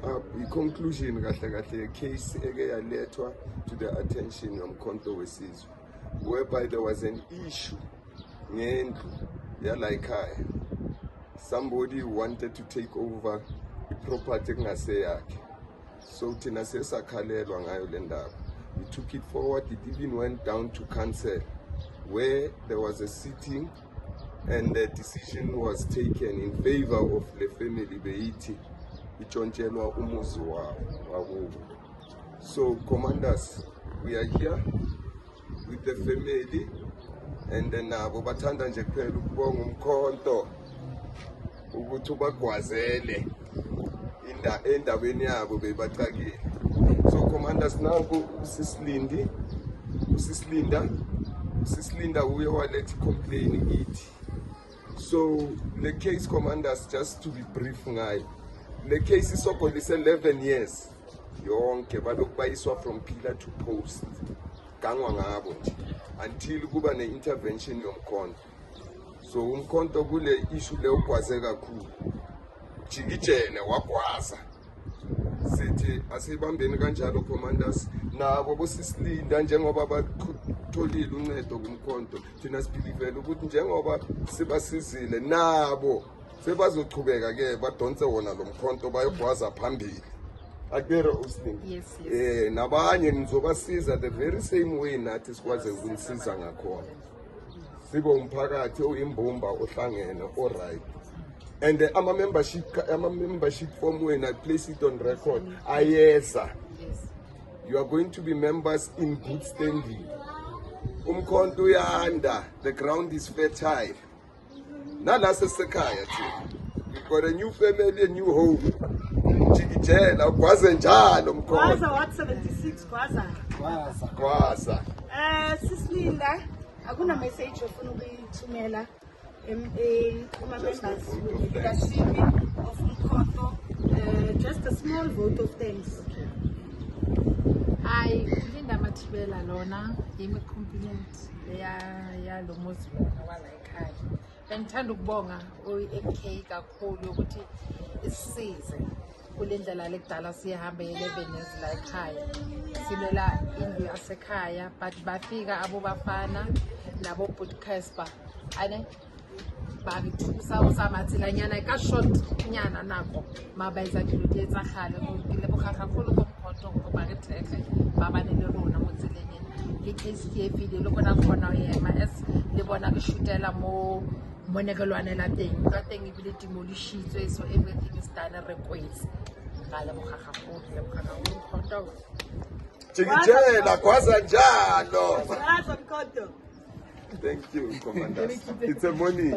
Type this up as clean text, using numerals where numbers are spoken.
up conclusion kahle case eke yalethwa to the attention yomkhonto wesizwe, whereby there was an issue ngendlu yala ekhaya. Somebody wanted to take over the property kungaseyakhe, so thina sesakhalelwa ngayo le ndaba. We took it forward. It even went down to council, where there was a sitting and the decision was taken in favor of the family beiti ichontjelwa umuzi wabo. So commanders, we are here with the family, and then nabo bathanda nje kuphela ukubonga umkhonto ukuthi ubagwazele endabeni yabo bebacakile. So commanders, nanku usisilinda uye walethi complain ithi. So the case, commanders, just to be brief ngayo, the case is sokolise 11 years yonke balokhu bayiswa from pillar to post gangwa ngabo nje until kuba ne-intervention yomkhonto. So umkhonto kule issue le ugwaze kakhulu, jikijene wagwaza. Sithi asibambeni kanjalo commanders, nabo bosisilinda njengoba batholile uncedo kumkhonto, thina sibhilivela ukuthi njengoba sibasizile nabo sebazochubeka ke badonse wona lo mkhonto bayogwaza phambili. Akubere usling. Yes. Nabanye nizobasiza the very same way nathi sikwaze ukunisiza ngakhona. Sibe umphakathi oyimbumba ohlangene alright. And ama membership form, when I place it on record, yes, you are going to be members in good standing. Umkhonto uyanda, the ground is fertile. Nala sesekhaya too. We've got a new family, a new home. Jikijela kwaze njalo umkhonto. Kwaza what 76 kwaza. Kwaza. Sisilinda, akuna message ofuna ukuyithumela. Members with leadership of Umkhonto, just a small vote of thanks. I Linda Matibela Lona, imi compliment ya lo muzi wala ekhaya. Bengithanda ukubonga oyi-MK kakhulu ukuthi isisize kule ndlela lekudala siyahamba 11 years la ekhaya. Silela indlu yasekhaya, but bafika abo bafana nabo Bootcasper ane usamatsela nyana ka short nyana nako mabaisa kiloti etsa khale go le bogaka kholo go mkhonto go ba re tleke ba ba ne le rona mo tseleng le case ke video le bona bona yema as le bona ke shootela mo monekelwane la teng ka teng e bile demolishitswe, so everything is done request ga le bogaka go le bogaka go mkhonto Jikijela kwaza njalo. Kwaza mkhonto. Thank you, commanders. It's a money.